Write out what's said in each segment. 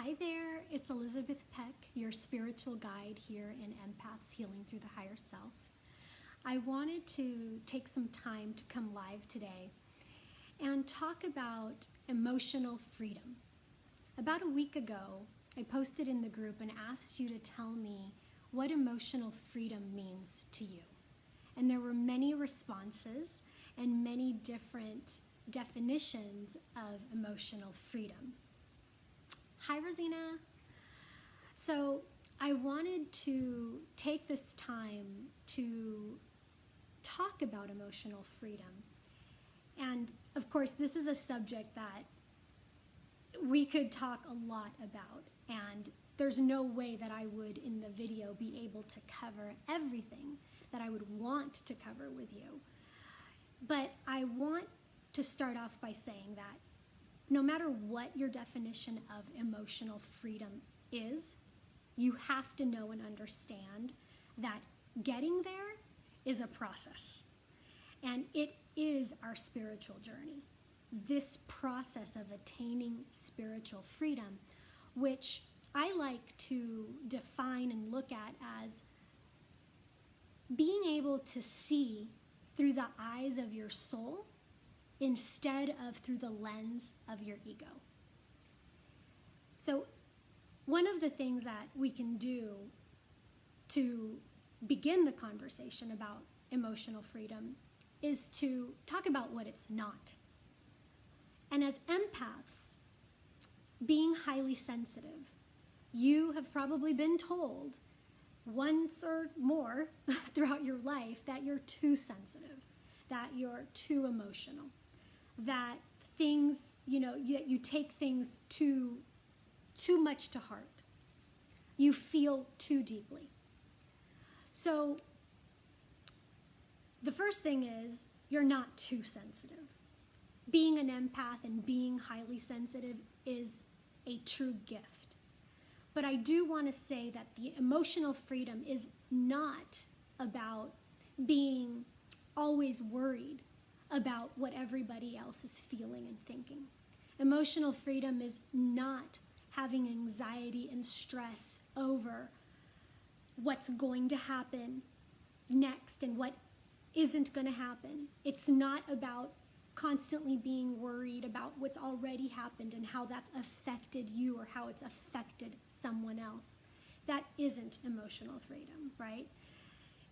Hi there, it's Elizabeth Peck, your spiritual guide here in Empaths Healing Through the Higher Self. I wanted to take some time to come live today and talk about emotional freedom. About a week ago, I posted in the group and asked you to tell me what emotional freedom means to you. And there were many responses and many different definitions of emotional freedom. Hi, Rosina. So I wanted to take this time to talk about emotional freedom. And of course, this is a subject that we could talk a lot about, and there's no way that I would in the video be able to cover everything that I would want to cover with you. But I want to start off by saying that no matter what your definition of emotional freedom is, you have to know and understand that getting there is a process. And it is our spiritual journey. This process of attaining spiritual freedom, which I like to define and look at as being able to see through the eyes of your soul instead of through the lens of your ego. So one of the things that we can do to begin the conversation about emotional freedom is to talk about what it's not. And as empaths, being highly sensitive, you have probably been told once or more throughout your life that you're too sensitive, that you're too emotional, that things, you take things too much to heart. You feel too deeply. So the first thing is you're not too sensitive. Being an empath and being highly sensitive is a true gift. But I do want to say that the emotional freedom is not about being always worried about what everybody else is feeling and thinking. Emotional freedom is not having anxiety and stress over what's going to happen next and what isn't going to happen. It's not about constantly being worried about what's already happened and how that's affected you or how it's affected someone else. That isn't emotional freedom, right?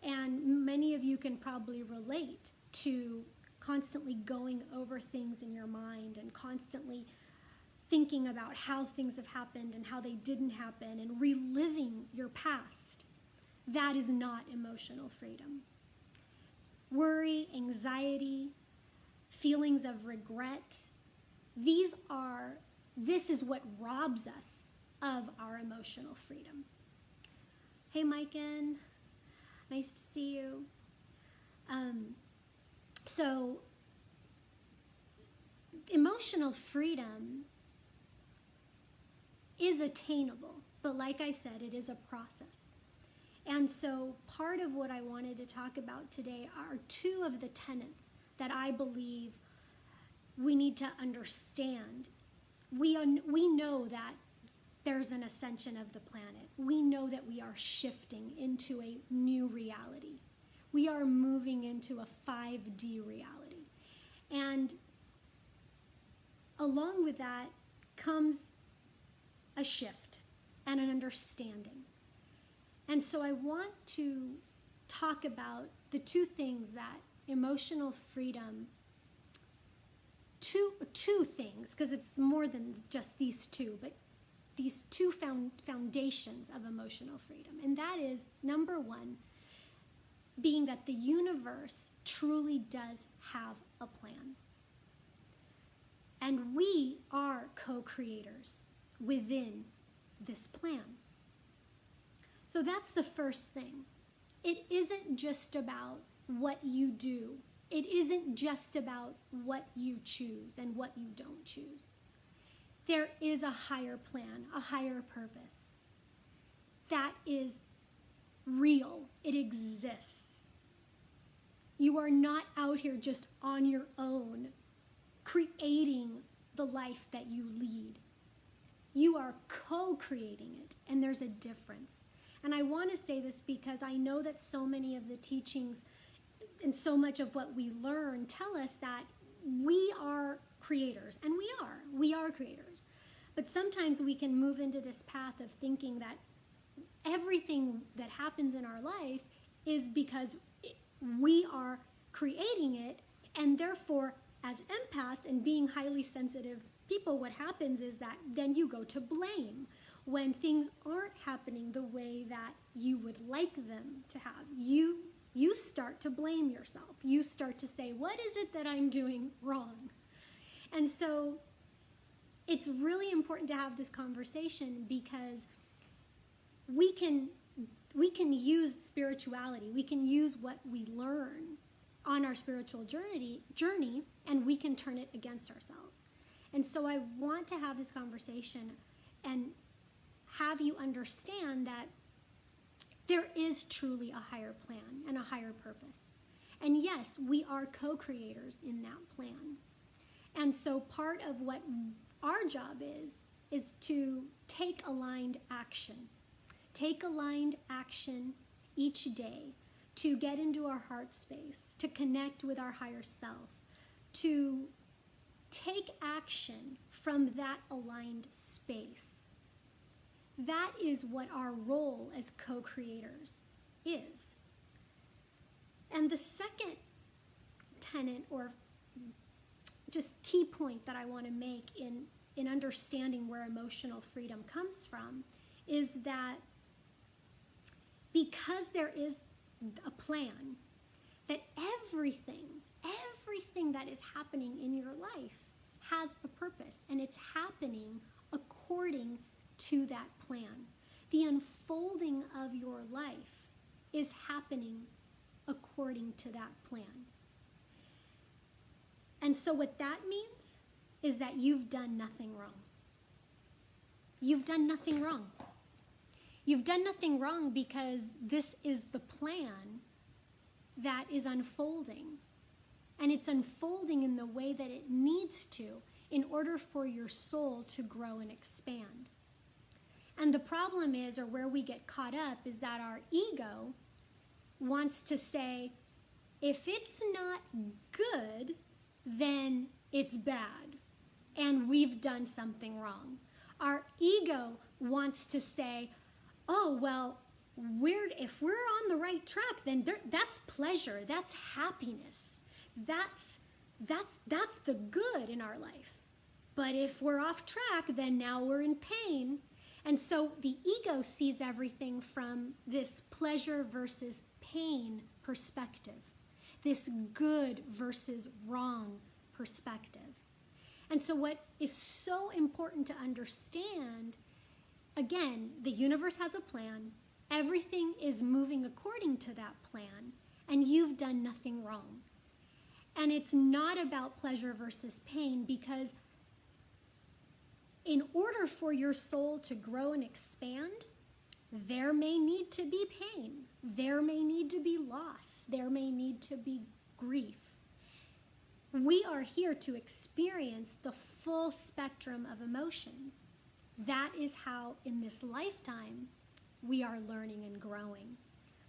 And many of you can probably relate to constantly going over things in your mind and constantly thinking about how things have happened and how they didn't happen and reliving your past. That is not emotional freedom. Worry, anxiety, feelings of regret, this is what robs us of our emotional freedom. Hey, Maiken, nice to see you. So emotional freedom is attainable, but like I said, it is a process. And so part of what I wanted to talk about today are two of the tenets that I believe we need to understand. We know that there's an ascension of the planet. We know that we are shifting into a new reality. We are moving into a 5D reality. And along with that comes a shift and an understanding. And so I want to talk about the two things that emotional freedom, two things, because it's more than just these two, but these two foundations of emotional freedom. And that is, number one, being that the universe truly does have a plan. And we are co-creators within this plan. So that's the first thing. It isn't just about what you do. It isn't just about what you choose and what you don't choose. There is a higher plan, a higher purpose. That is real. It exists. You are not out here just on your own creating the life that you lead. You are co-creating it, and there's a difference. And I want to say this because I know that so many of the teachings and so much of what we learn tell us that we are creators, and we are creators. But sometimes we can move into this path of thinking that everything that happens in our life is because we are creating it, and therefore, as empaths and being highly sensitive people, what happens is that then you go to blame when things aren't happening the way that you would like them to have. You start to blame yourself. You start to say, what is it that I'm doing wrong? And so it's really important to have this conversation because we can use spirituality. We can use what we learn on our spiritual journey, and we can turn it against ourselves. And so I want to have this conversation and have you understand that there is truly a higher plan and a higher purpose. And yes, we are co-creators in that plan. And so part of what our job is to take aligned action. Take aligned action each day to get into our heart space, to connect with our higher self, to take action from that aligned space. That is what our role as co-creators is. And the second tenet or just key point that I want to make in understanding where emotional freedom comes from is that because there is a plan, that everything that is happening in your life has a purpose, and it's happening according to that plan. The unfolding of your life is happening according to that plan. And so what that means is that you've done nothing wrong. You've done nothing wrong. You've done nothing wrong because this is the plan that is unfolding. And it's unfolding in the way that it needs to in order for your soul to grow and expand. And the problem is, or where we get caught up, is that our ego wants to say, if it's not good, then it's bad, and we've done something wrong. Our ego wants to say, oh, well, if we're on the right track, then that's pleasure, that's happiness, that's the good in our life. But if we're off track, then now we're in pain. And so the ego sees everything from this pleasure versus pain perspective, this good versus wrong perspective. And so what is so important to understand, again, the universe has a plan, everything is moving according to that plan, and you've done nothing wrong. And it's not about pleasure versus pain, because in order for your soul to grow and expand, there may need to be pain. There may need to be loss. There may need to be grief. We are here to experience the full spectrum of emotions. That is how, in this lifetime, we are learning and growing.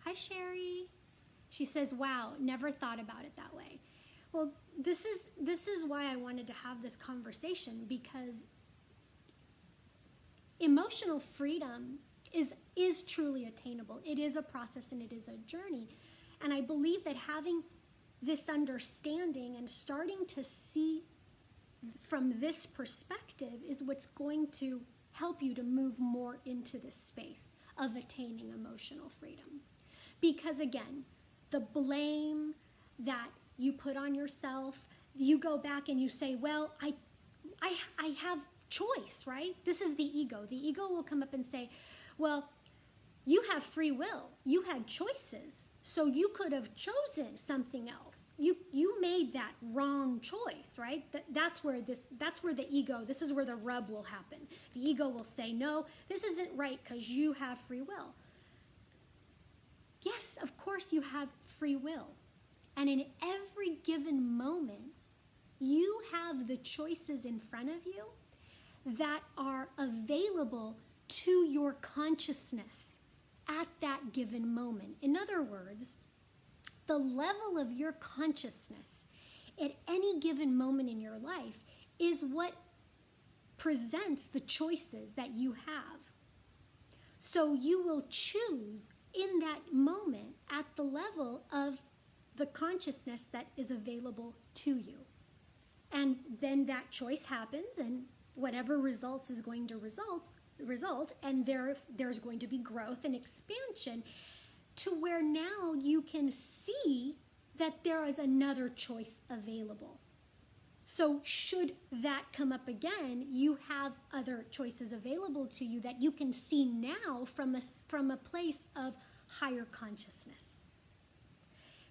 Hi, Sherry. She says, wow, never thought about it that way. Well, this is why I wanted to have this conversation, because emotional freedom is truly attainable. It is a process and it is a journey. And I believe that having this understanding and starting to see from this perspective is what's going to help you to move more into this space of attaining emotional freedom. Because again, the blame that you put on yourself, you go back and you say, well, I have choice, right? This is the ego. The ego will come up and say, well, you have free will. You had choices. So you could have chosen something else. You made that wrong choice, right? That's where the ego, this is where the rub will happen. The ego will say, no, this isn't right because you have free will. Yes, of course you have free will. And in every given moment, you have the choices in front of you that are available to your consciousness at that given moment. In other words, the level of your consciousness at any given moment in your life is what presents the choices that you have. So you will choose in that moment at the level of the consciousness that is available to you. And then that choice happens, and whatever results is going to result, and there's going to be growth and expansion to where now you can see that there is another choice available. So should that come up again, you have other choices available to you that you can see now from a place of higher consciousness.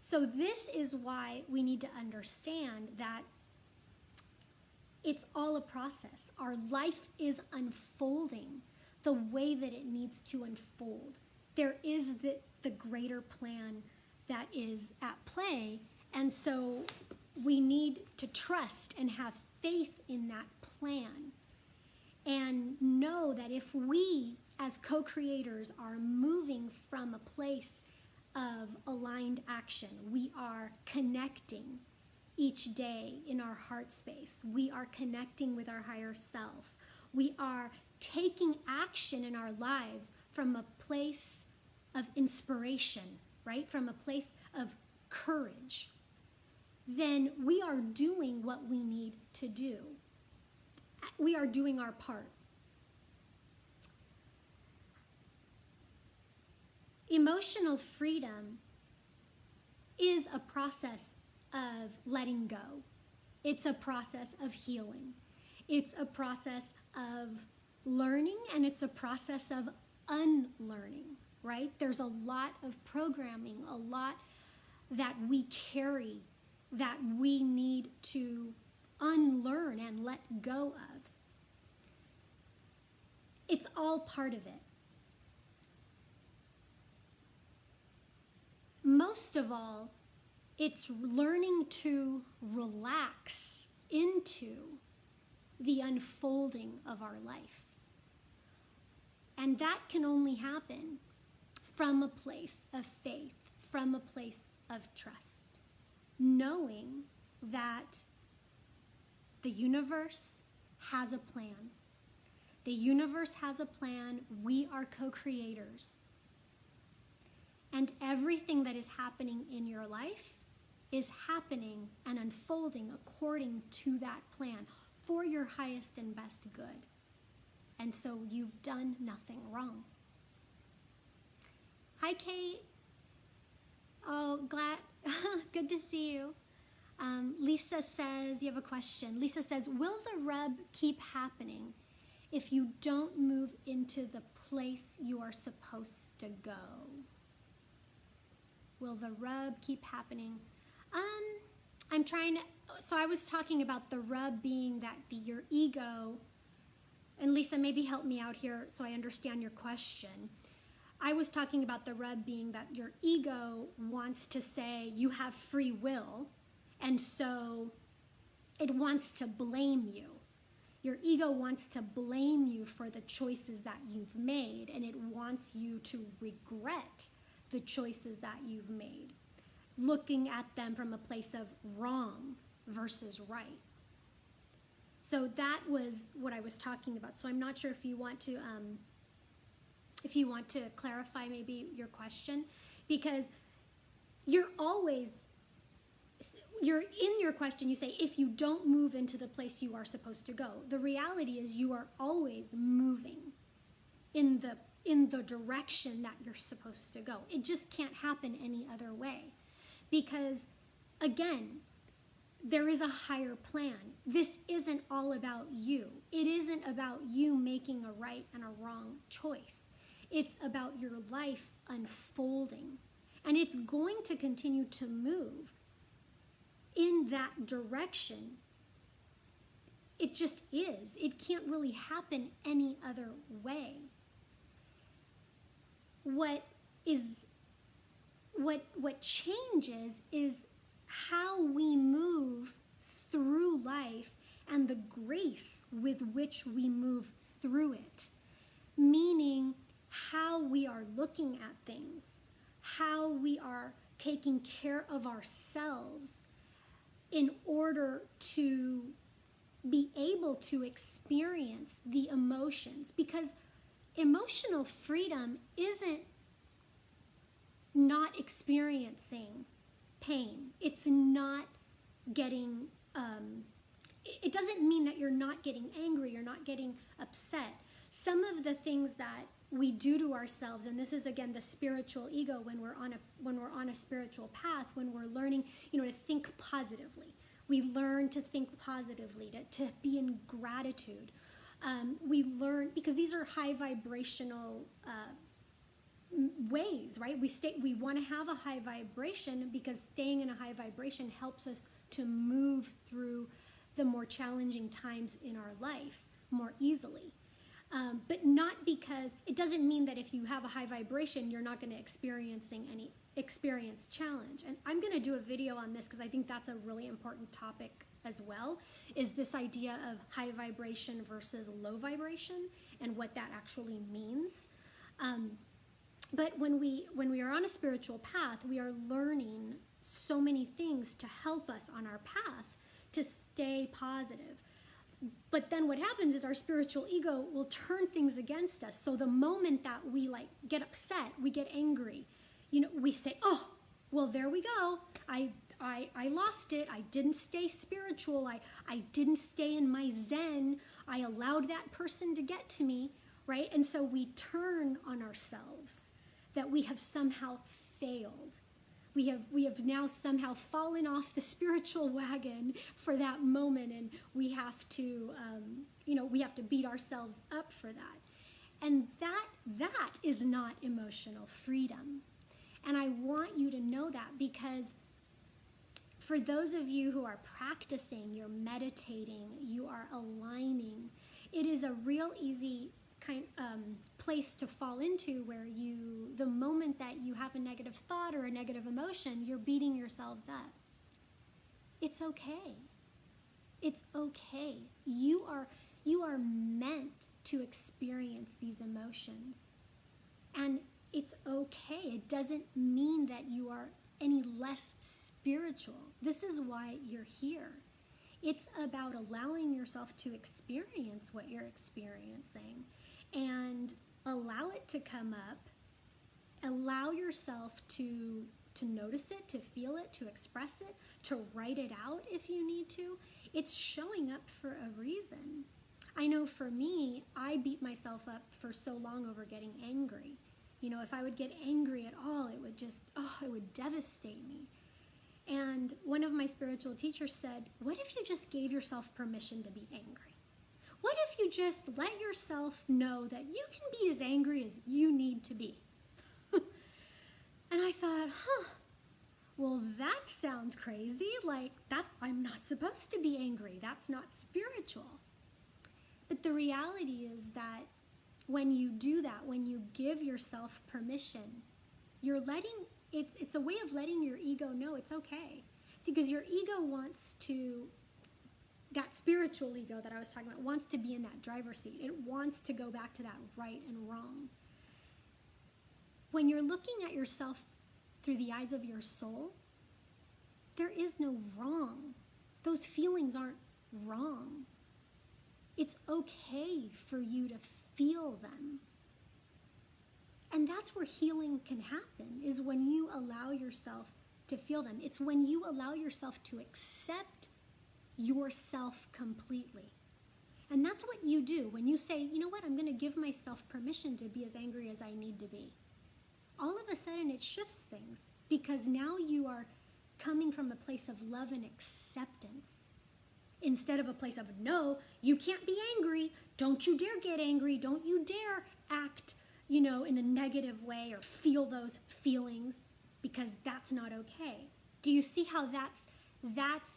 So this is why we need to understand that it's all a process. Our life is unfolding the way that it needs to unfold. There is the greater plan that is at play, and so we need to trust and have faith in that plan and know that if we as co-creators are moving from a place of aligned action, we are connecting each day in our heart space. We are connecting with our higher self. We are taking action in our lives from a place of inspiration, right? From a place of courage. Then we are doing what we need to do. We are doing our part. Emotional freedom is a process of letting go. It's a process of healing. It's a process of learning, and it's a process of unlearning, right? There's a lot of programming, a lot that we carry that we need to unlearn and let go of. It's all part of it. Most of all, it's learning to relax into the unfolding of our life. And that can only happen from a place of faith, from a place of trust, knowing that the universe has a plan. The universe has a plan. We are co-creators. And everything that is happening in your life is happening and unfolding according to that plan for your highest and best good. And so you've done nothing wrong. Hi, Kate. Oh, glad. Good to see you. Lisa says, you have a question. Lisa says, will the rub keep happening if you don't move into the place you are supposed to go? Will the rub keep happening? So I was talking about the rub being that your ego, and Lisa, maybe help me out here so I understand your question. I was talking about the rub being that your ego wants to say you have free will, and so it wants to blame you. Your ego wants to blame you for the choices that you've made, and it wants you to regret the choices that you've made, looking at them from a place of wrong versus right. So that was what I was talking about. So I'm not sure if you want to clarify maybe your question, because you're in your question, you say, if you don't move into the place you are supposed to go. The reality is you are always moving in the direction that you're supposed to go. It just can't happen any other way. Because, again, there is a higher plan. This isn't all about you. It isn't about you making a right and a wrong choice. It's about your life unfolding. And it's going to continue to move in that direction. It just is. It can't really happen any other way. What changes is how we move through life and the grace with which we move through it, meaning how we are looking at things, how we are taking care of ourselves in order to be able to experience the emotions. Because emotional freedom isn't not experiencing pain. It's not getting, it doesn't mean that you're not getting angry, you're not getting upset. Some of the things that we do to ourselves, and this is again the spiritual ego when we're on a spiritual path, when we're learning, to think positively. We learn to think positively, to be in gratitude. We learn, because these are high vibrational ways, right? We want to have a high vibration because staying in a high vibration helps us to move through the more challenging times in our life more easily. But not because, it doesn't mean that if you have a high vibration, you're not going to experience challenge. And I'm going to do a video on this because I think that's a really important topic as well, is this idea of high vibration versus low vibration and what that actually means. But when we are on a spiritual path, we are learning so many things to help us on our path to stay positive. But then what happens is our spiritual ego will turn things against us. So the moment that we get upset, we get angry, we say, oh, well, there we go. I lost it. I didn't stay spiritual. I didn't stay in my Zen. I allowed that person to get to me, right? And so we turn on ourselves, that we have somehow failed. We have now somehow fallen off the spiritual wagon for that moment, and we have to, we have to beat ourselves up for that. And that is not emotional freedom. And I want you to know that, because for those of you who are practicing, you're meditating, you are aligning, it is a real easy place to fall into where the moment that you have a negative thought or a negative emotion, you're beating yourselves up. It's okay. It's okay. You are meant to experience these emotions. And it's okay. It doesn't mean that you are any less spiritual. This is why you're here. It's about allowing yourself to experience what you're experiencing and allow it to come up. Allow yourself to notice it, to feel it, to express it, to write it out if you need to. It's showing up for a reason. I know for me, I beat myself up for so long over getting angry. If I would get angry at all, it would devastate me. And one of my spiritual teachers said, what if you just gave yourself permission to be angry? What if you just let yourself know that you can be as angry as you need to be? And I thought, well, that sounds crazy. I'm not supposed to be angry. That's not spiritual. But the reality is that when you do that, when you give yourself permission, it's a way of letting your ego know it's okay. See, because your ego that spiritual ego that I was talking about, wants to be in that driver's seat. It wants to go back to that right and wrong. When you're looking at yourself through the eyes of your soul, there is no wrong. Those feelings aren't wrong. It's okay for you to feel them. And that's where healing can happen, is when you allow yourself to feel them. It's when you allow yourself to accept yourself completely. And that's what you do when you say, you know what, I'm going to give myself permission to be as angry as I need to be. All of a sudden it shifts things, because now you are coming from a place of love and acceptance instead of a place of, no, you can't be angry. Don't you dare get angry. Don't you dare act, in a negative way or feel those feelings, because that's not okay. Do you see how that's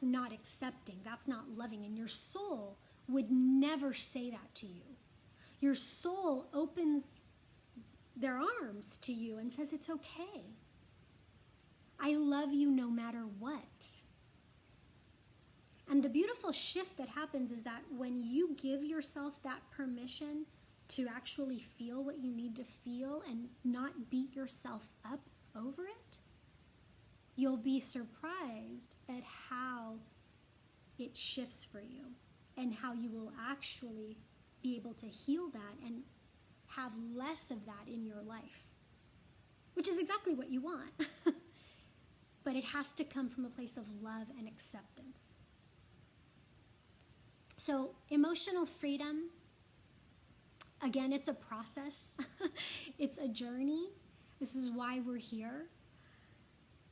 not accepting? That's not loving. And your soul would never say that to you. Your soul opens their arms to you and says, it's okay. I love you no matter what. And the beautiful shift that happens is that when you give yourself that permission to actually feel what you need to feel and not beat yourself up over it, you'll be surprised at how it shifts for you and how you will actually be able to heal that and have less of that in your life, which is exactly what you want. But it has to come from a place of love and acceptance. So emotional freedom, again, it's a process. It's a journey. This is why we're here.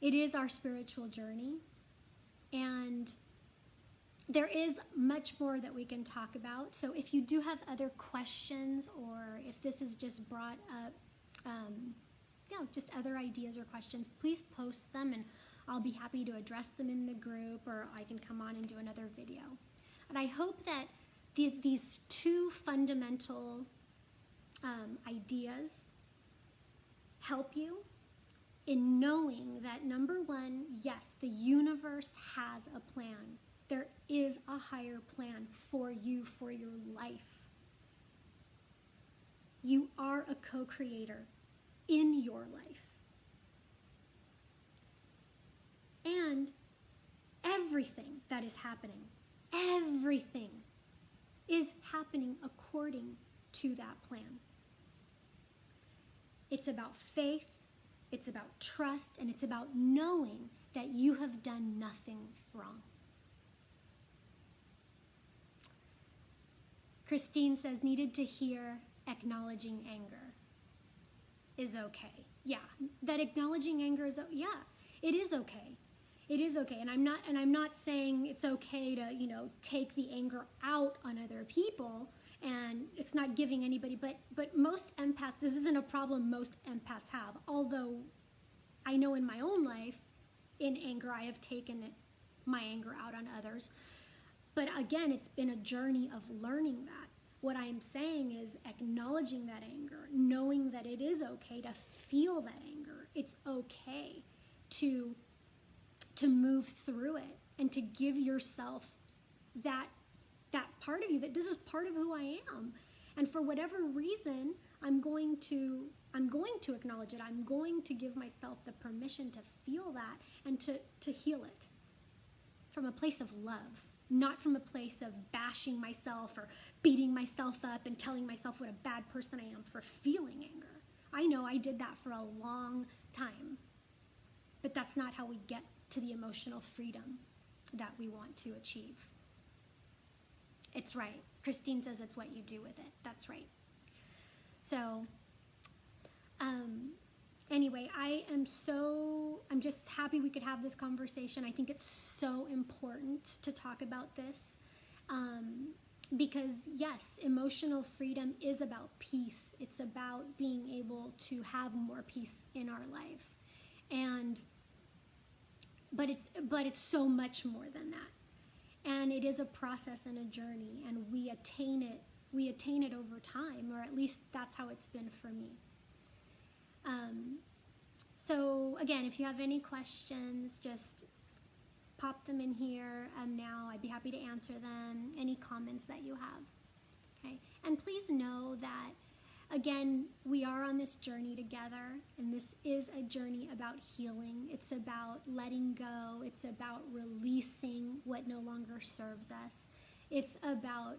It is our spiritual journey. And there is much more that we can talk about. So if you do have other questions, or if this is just brought up, just other ideas or questions, please post them and I'll be happy to address them in the group, or I can come on and do another video. And I hope that these two fundamental ideas help you in knowing that, number one, yes, the universe has a plan. There is a higher plan for you, for your life. You are a co-creator in your life. And everything that is happening, everything is happening according to that plan. It's about faith, it's about trust, and it's about knowing that you have done nothing wrong. Christine says, needed to hear acknowledging anger is okay. Yeah, that acknowledging anger is, yeah, it is okay. It is okay. And I'm not saying it's okay to, take the anger out on other people, and it's not giving anybody, but most empaths, this isn't a problem most empaths have. Although I know in my own life, in anger, I have taken my anger out on others. But again, it's been a journey of learning that. What I'm saying is acknowledging that anger, knowing that it is okay to feel that anger. It's okay to move through it and to give yourself that part of you, that this is part of who I am. And for whatever reason, I'm going to acknowledge it. I'm going to give myself the permission to feel that and to heal it from a place of love, not from a place of bashing myself or beating myself up and telling myself what a bad person I am for feeling anger. I know I did that for a long time, but that's not how we get to the emotional freedom that we want to achieve. It's right. Christine says it's what you do with it. That's right. So, anyway, I'm just happy we could have this conversation. I think it's so important to talk about this, because yes, emotional freedom is about peace. It's about being able to have more peace in our life. But it's so much more than that. And it is a process and a journey, and we attain it over time, or at least that's how it's been for me. So again, if you have any questions, just pop them in here now. I'd be happy to answer them, any comments that you have. Okay? And please know that, again, we are on this journey together, and this is a journey about healing. It's about letting go. It's about releasing what no longer serves us. It's about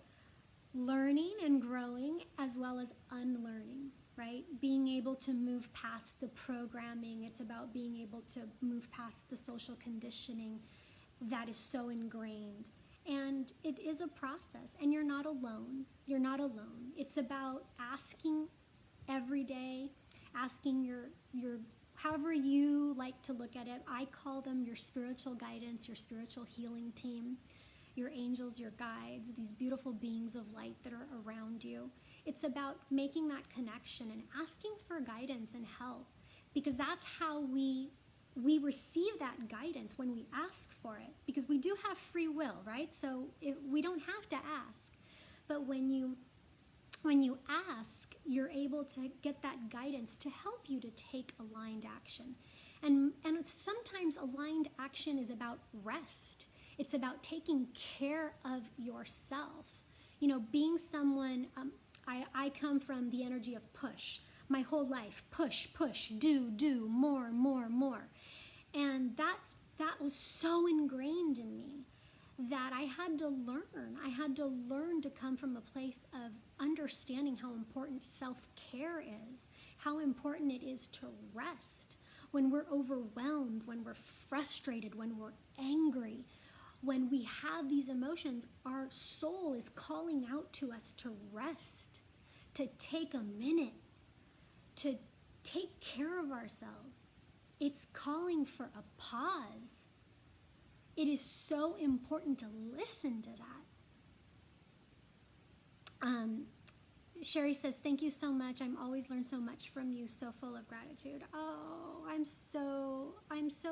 learning and growing as well as unlearning, right? Being able to move past the programming. It's about being able to move past the social conditioning that is so ingrained. And it is a process, and you're not alone. You're not alone. It's about asking every day, asking your however you like to look at it. I call them your spiritual guidance, your spiritual healing team, your angels, your guides, these beautiful beings of light that are around you. It's about making that connection and asking for guidance and help, because that's how we receive that guidance, when we ask for it, because we do have free will, right? So we don't have to ask. But when you ask, you're able to get that guidance to help you to take aligned action. And sometimes aligned action is about rest. It's about taking care of yourself. You know, being someone, I come from the energy of push. My whole life, push, push, do, more, more, more. And that was so ingrained in me that I had to learn. I had to learn to come from a place of understanding how important self-care is, how important it is to rest. When we're overwhelmed, when we're frustrated, when we're angry, when we have these emotions, our soul is calling out to us to rest, to take a minute, to take care of ourselves. It's calling for a pause. It is so important to listen to that. Sherry says, thank you so much. I'm always learn so much from you. So full of gratitude. Oh, I'm so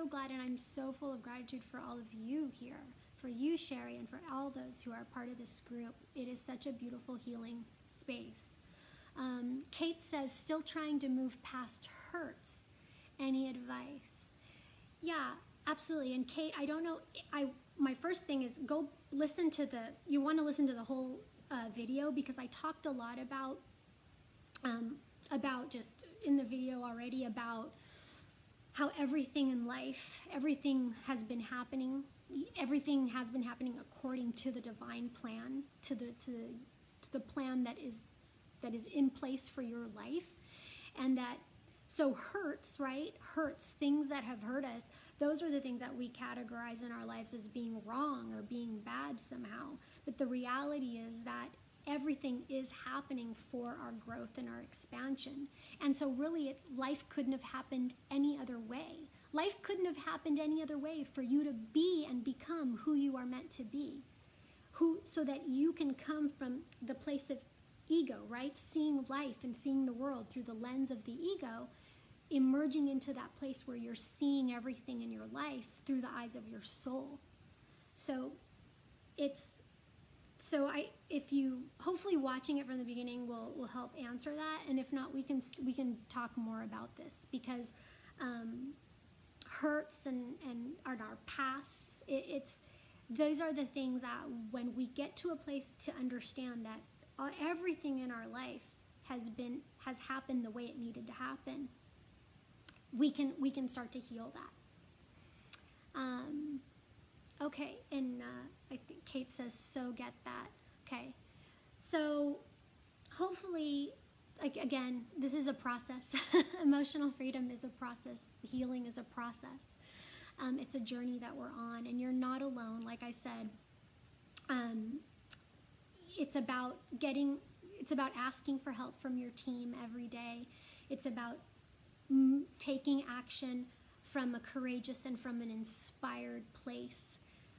glad, and I'm so full of gratitude for all of you here, for you, Sherry, and for all those who are part of this group. It is such a beautiful healing space. Kate says, still trying to move past hurts. Any advice? Yeah, absolutely. And Kate, I don't know, my first thing is go listen to you want to listen to the whole video, because I talked a lot about just in the video already about how everything in life, everything has been happening according to the divine plan, to the plan that is in place for your life. And that, so hurts, right? Hurts, things that have hurt us, those are the things that we categorize in our lives as being wrong or being bad somehow. But the reality is that everything is happening for our growth and our expansion. And so really, life couldn't have happened any other way. Life couldn't have happened any other way for you to be and become who you are meant to be. So that you can come from the place of ego, right? Seeing life and seeing the world through the lens of the ego, emerging into that place where you're seeing everything in your life through the eyes of your soul. So if you, hopefully watching it from the beginning will help answer that. And if not, we can talk more about this, because hurts and our pasts, those are the things that when we get to a place to understand that everything in our life has happened the way it needed to happen, we can start to heal that. Okay, and I think Kate says, so get that. Okay, so hopefully, again, this is a process. Emotional freedom is a process. Healing is a process. It's a journey that we're on, and you're not alone. Like I said, it's about asking for help from your team every day. It's about taking action from a courageous and from an inspired place,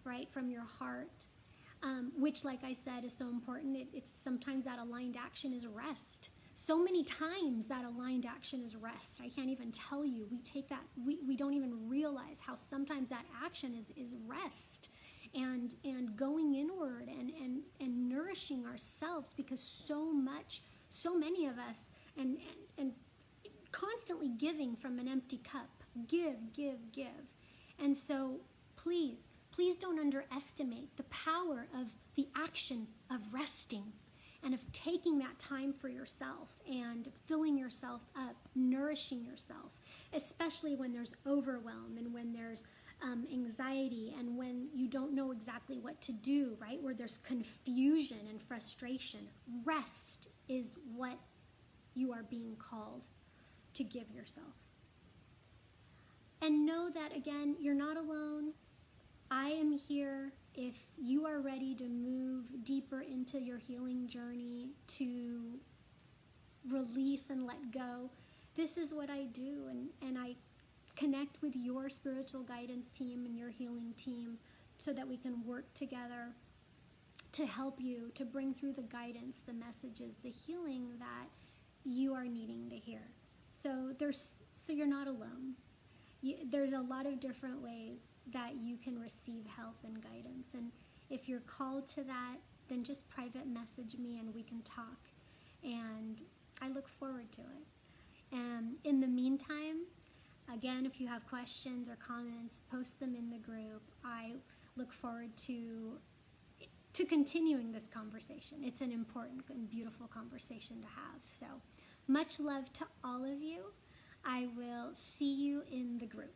right, from your heart, which, like I said, is so important. It's sometimes that aligned action is rest. So many times that aligned action is rest. I can't even tell you. We take that, we don't even realize how sometimes that action is rest and going inward and nourishing ourselves, because so many of us and constantly giving from an empty cup. Give. And so please don't underestimate the power of the action of resting and of taking that time for yourself and filling yourself up, nourishing yourself, especially when there's overwhelm and when there's anxiety and when you don't know exactly what to do, right? Where there's confusion and frustration. Rest is what you are being called to give yourself. And know that, again, you're not alone. I am here if you are ready to move deeper into your healing journey, to release and let go. This is what I do, and I connect with your spiritual guidance team and your healing team so that we can work together to help you to bring through the guidance, the messages, the healing that you are needing to hear. So you're not alone. There's a lot of different ways that you can receive help and guidance. And if you're called to that, then just private message me and we can talk. And I look forward to it. In the meantime, again, if you have questions or comments, post them in the group. look forward to continuing this conversation. It's an important and beautiful conversation to have. So much love to all of you. I will see you in the group.